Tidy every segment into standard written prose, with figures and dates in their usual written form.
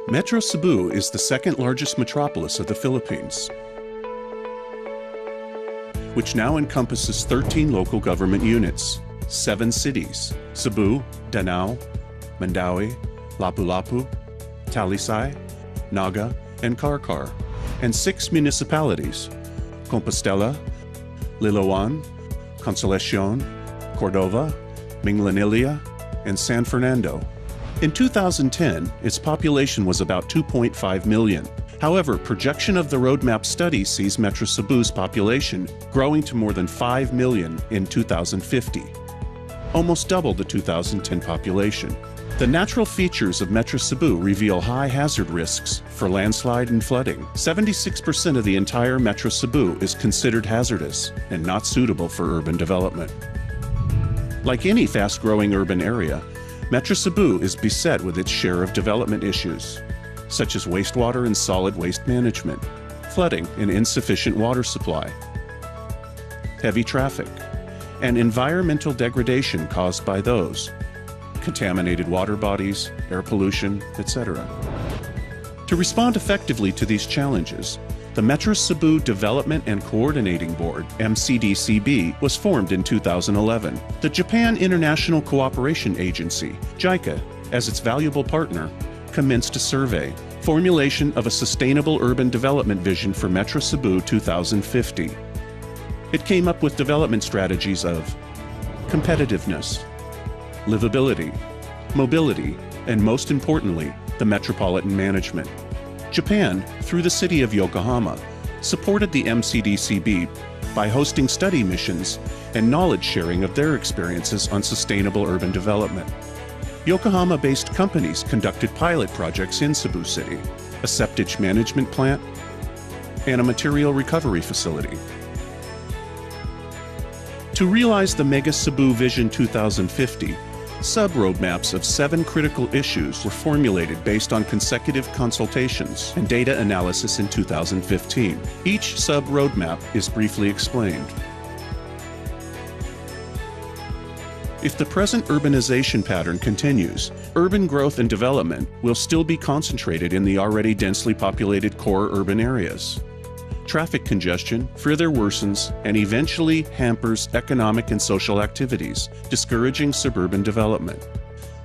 Metro Cebu is the second largest metropolis of the Philippines, which now encompasses 13 local government units, 7 cities, Cebu, Danao, Mandaue, Lapu-Lapu, Talisay, Naga, and Carcar, and 6 municipalities, Compostela, Liloan, Consolacion, Cordova, Minglanilla, and San Fernando. In 2010, its population was about 2.5 million. However, projection of the roadmap study sees Metro Cebu's population growing to more than 5 million in 2050, almost double the 2010 population. The natural features of Metro Cebu reveal high hazard risks for landslide and flooding. 76% of the entire Metro Cebu is considered hazardous and not suitable for urban development. Like any fast-growing urban area, Metro Cebu is beset with its share of development issues, such as wastewater and solid waste management, flooding and insufficient water supply, heavy traffic, and environmental degradation caused by those, contaminated water bodies, air pollution, etc. To respond effectively to these challenges, the Metro Cebu Development and Coordinating Board, MCDCB, was formed in 2011. The Japan International Cooperation Agency, JICA, as its valuable partner, commenced a survey, formulation of a sustainable urban development vision for Metro Cebu 2050. It came up with development strategies of competitiveness, livability, mobility, and most importantly, the metropolitan management. Japan, through the city of Yokohama, supported the MCDCB by hosting study missions and knowledge sharing of their experiences on sustainable urban development. Yokohama-based companies conducted pilot projects in Cebu City, a septic management plant, and a material recovery facility. To realize the Mega Cebu Vision 2050, sub-roadmaps of 7 critical issues were formulated based on consecutive consultations and data analysis in 2015. Each sub-roadmap is briefly explained. If the present urbanization pattern continues, urban growth and development will still be concentrated in the already densely populated core urban areas. Traffic congestion further worsens and eventually hampers economic and social activities, discouraging suburban development.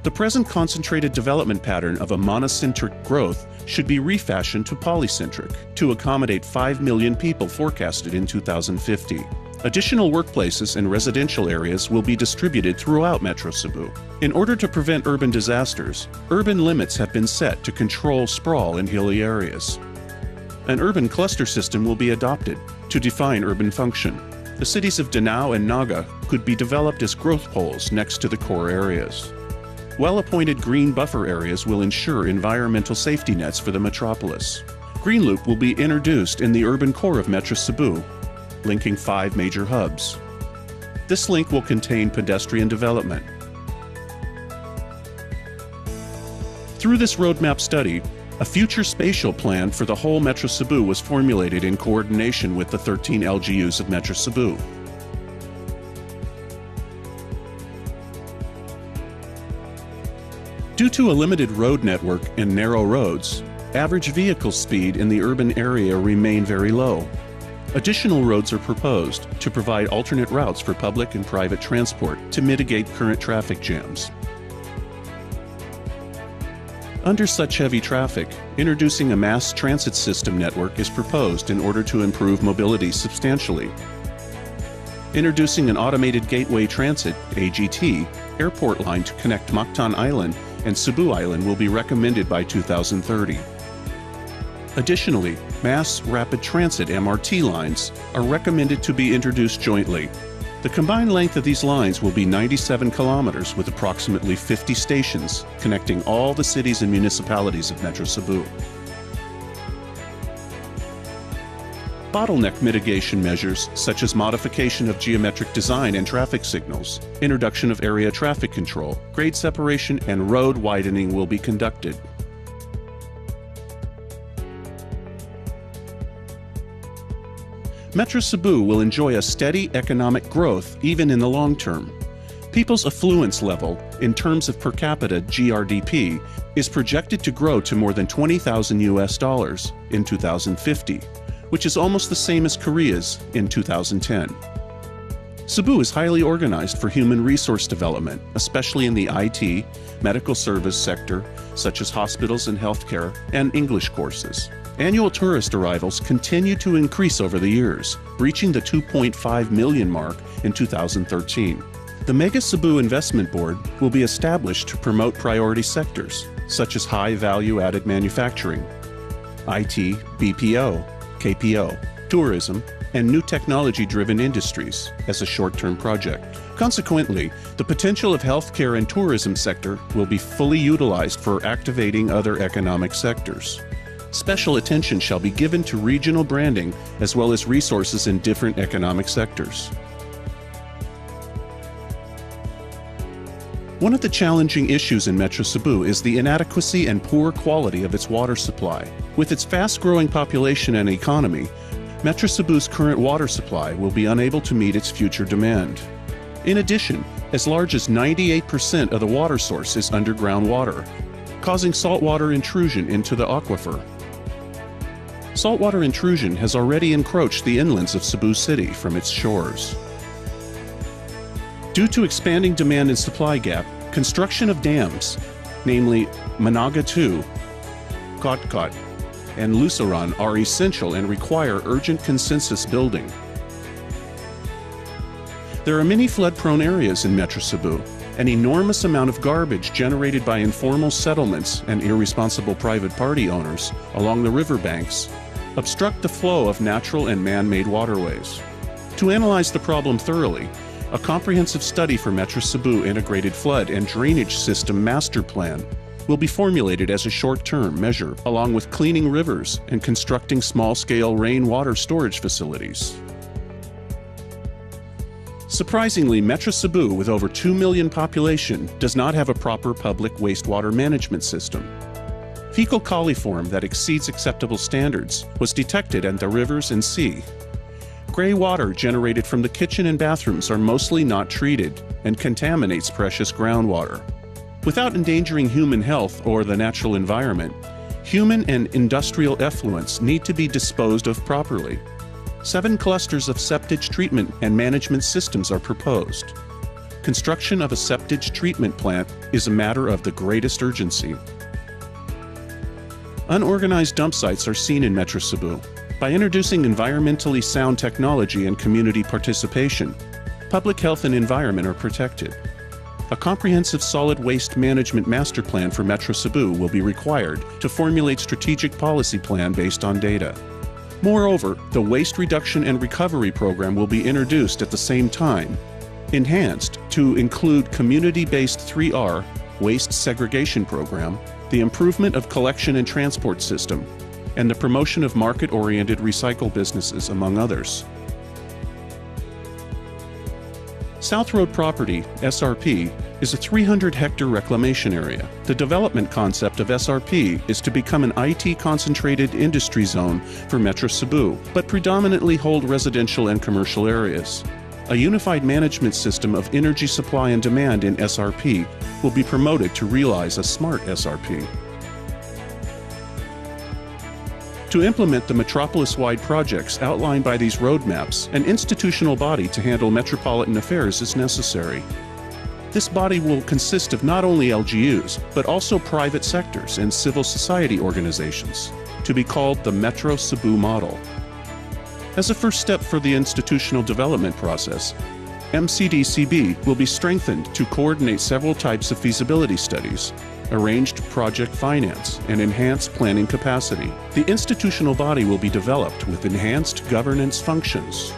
The present concentrated development pattern of a monocentric growth should be refashioned to polycentric to accommodate 5 million people forecasted in 2050. Additional workplaces and residential areas will be distributed throughout Metro Cebu. In order to prevent urban disasters, urban limits have been set to control sprawl in hilly areas. An urban cluster system will be adopted to define urban function. The cities of Danao and Naga could be developed as growth poles next to the core areas. Well-appointed green buffer areas will ensure environmental safety nets for the metropolis. Green Loop will be introduced in the urban core of Metro Cebu, linking 5 major hubs. This link will contain pedestrian development. Through this roadmap study, a future spatial plan for the whole Metro Cebu was formulated in coordination with the 13 LGUs of Metro Cebu. Due to a limited road network and narrow roads, average vehicle speed in the urban area remain very low. Additional roads are proposed to provide alternate routes for public and private transport to mitigate current traffic jams. Under such heavy traffic, introducing a mass transit system network is proposed in order to improve mobility substantially. Introducing an automated gateway transit, AGT, airport line to connect Mactan Island and Cebu Island will be recommended by 2030. Additionally, mass rapid transit MRT lines are recommended to be introduced jointly. The combined length of these lines will be 97 kilometers with approximately 50 stations connecting all the cities and municipalities of Metro Cebu. Bottleneck mitigation measures such as modification of geometric design and traffic signals, introduction of area traffic control, grade separation, and road widening will be conducted. Metro Cebu will enjoy a steady economic growth even in the long term. people's affluence level, in terms of per capita GRDP, is projected to grow to more than $20,000 in 2050, which is almost the same as Korea's in 2010. Cebu is highly organized for human resource development, especially in the IT, medical service sector, such as hospitals and healthcare, and English courses. Annual tourist arrivals continue to increase over the years, reaching the 2.5 million mark in 2013. The Mega Cebu Investment Board will be established to promote priority sectors, such as high value-added manufacturing, IT, BPO, KPO, tourism, and new technology-driven industries as a short-term project. Consequently, the potential of healthcare and tourism sector will be fully utilized for activating other economic sectors. Special attention shall be given to regional branding as well as resources in different economic sectors. One of the challenging issues in Metro Cebu is the inadequacy and poor quality of its water supply. With its fast-growing population and economy, Metro Cebu's current water supply will be unable to meet its future demand. In addition, as large as 98% of the water source is underground water, causing saltwater intrusion into the aquifer. Saltwater intrusion has already encroached the inlands of Cebu City from its shores. Due to expanding demand and supply gap, construction of dams, namely Managa 2, Kotkot, and Lusaran, are essential and require urgent consensus building. There are many flood-prone areas in Metro Cebu. An enormous amount of garbage generated by informal settlements and irresponsible private party owners along the riverbanks obstruct the flow of natural and man-made waterways. To analyze the problem thoroughly, a comprehensive study for Metro Cebu Integrated Flood and Drainage System Master Plan will be formulated as a short-term measure, along with cleaning rivers and constructing small-scale rainwater storage facilities. Surprisingly, Metro Cebu, with over 2 million population, does not have a proper public wastewater management system. Fecal coliform that exceeds acceptable standards was detected in the rivers and sea. Gray water generated from the kitchen and bathrooms are mostly not treated and contaminates precious groundwater. Without endangering human health or the natural environment, human and industrial effluents need to be disposed of properly. 7 clusters of septic treatment and management systems are proposed. Construction of a septic treatment plant is a matter of the greatest urgency. Unorganized dump sites are seen in Metro Cebu. By introducing environmentally sound technology and community participation, public health and environment are protected. A comprehensive solid waste management master plan for Metro Cebu will be required to formulate strategic policy plan based on data. Moreover, the Waste Reduction and Recovery Program will be introduced at the same time, enhanced to include community-based 3R, Waste Segregation Program, the improvement of collection and transport system, and the promotion of market-oriented recycle businesses, among others. South Road Property, SRP, is a 300-hectare reclamation area. The development concept of SRP is to become an IT-concentrated industry zone for Metro Cebu, but predominantly hold residential and commercial areas. A unified management system of energy supply and demand in SRP will be promoted to realize a smart SRP. To implement the metropolis-wide projects outlined by these roadmaps, an institutional body to handle metropolitan affairs is necessary. This body will consist of not only LGUs, but also private sectors and civil society organizations, to be called the Metro Cebu model. As a first step for the institutional development process, MCDCB will be strengthened to coordinate several types of feasibility studies, arranged project finance, and enhanced planning capacity. The institutional body will be developed with enhanced governance functions.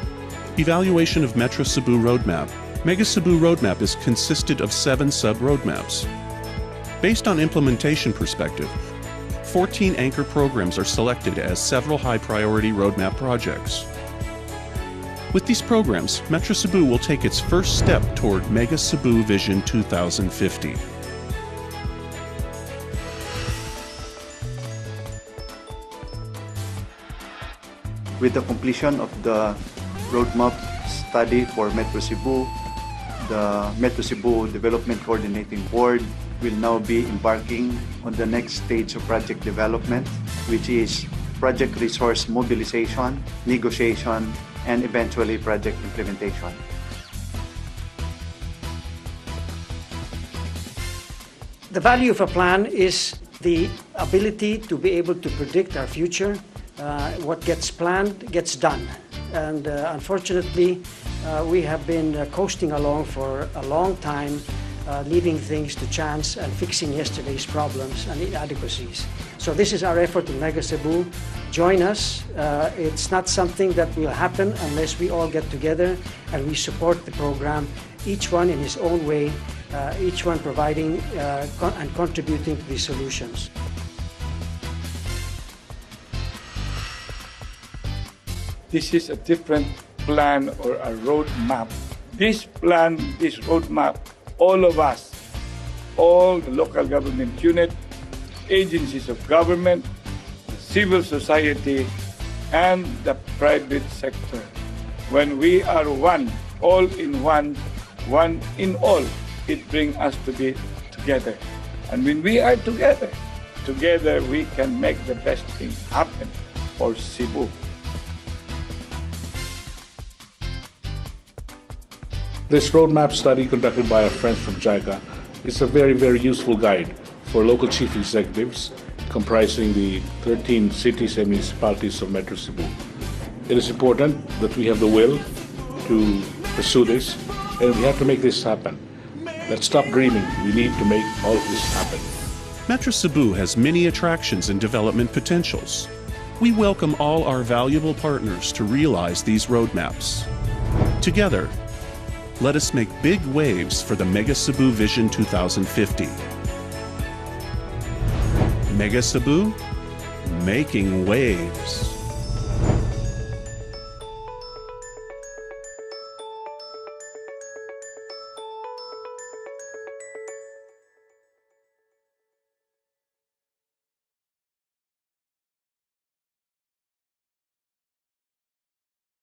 Evaluation of Metro Cebu Roadmap. Mega Cebu Roadmap is consisted of 7 sub-roadmaps. Based on implementation perspective, 14 anchor programs are selected as several high-priority roadmap projects. With these programs, Metro Cebu will take its first step toward Mega Cebu Vision 2050. With the completion of the roadmap study for Metro Cebu, the Metro Cebu Development Coordinating Board will now be embarking on the next stage of project development, which is project resource mobilization, negotiation, and eventually project implementation. The value of a plan is the ability to be able to predict our future. What gets planned gets done. And unfortunately, we have been coasting along for a long time, leaving things to chance and fixing yesterday's problems and inadequacies. So this is our effort in Mega Cebu. Join us. It's not something that will happen unless we all get together and we support the program, each one in his own way, each one providing and contributing to these solutions. This is a different plan or a roadmap. This plan, this roadmap, all of us, all the local government unit, agencies of government, civil society, and the private sector. When we are one, all in one, one in all, it brings us to be together. And when we are together, together we can make the best thing happen for Cebu. This roadmap study conducted by our friends from JICA is a very, very useful guide for local chief executives comprising the 13 cities and municipalities of Metro Cebu. It is important that we have the will to pursue this, and we have to make this happen. Let's stop dreaming. We need to make all of this happen. Metro Cebu has many attractions and development potentials. We welcome all our valuable partners to realize these roadmaps. Together, let us make big waves for the Mega Cebu Vision 2050. Mega Cebu, making waves.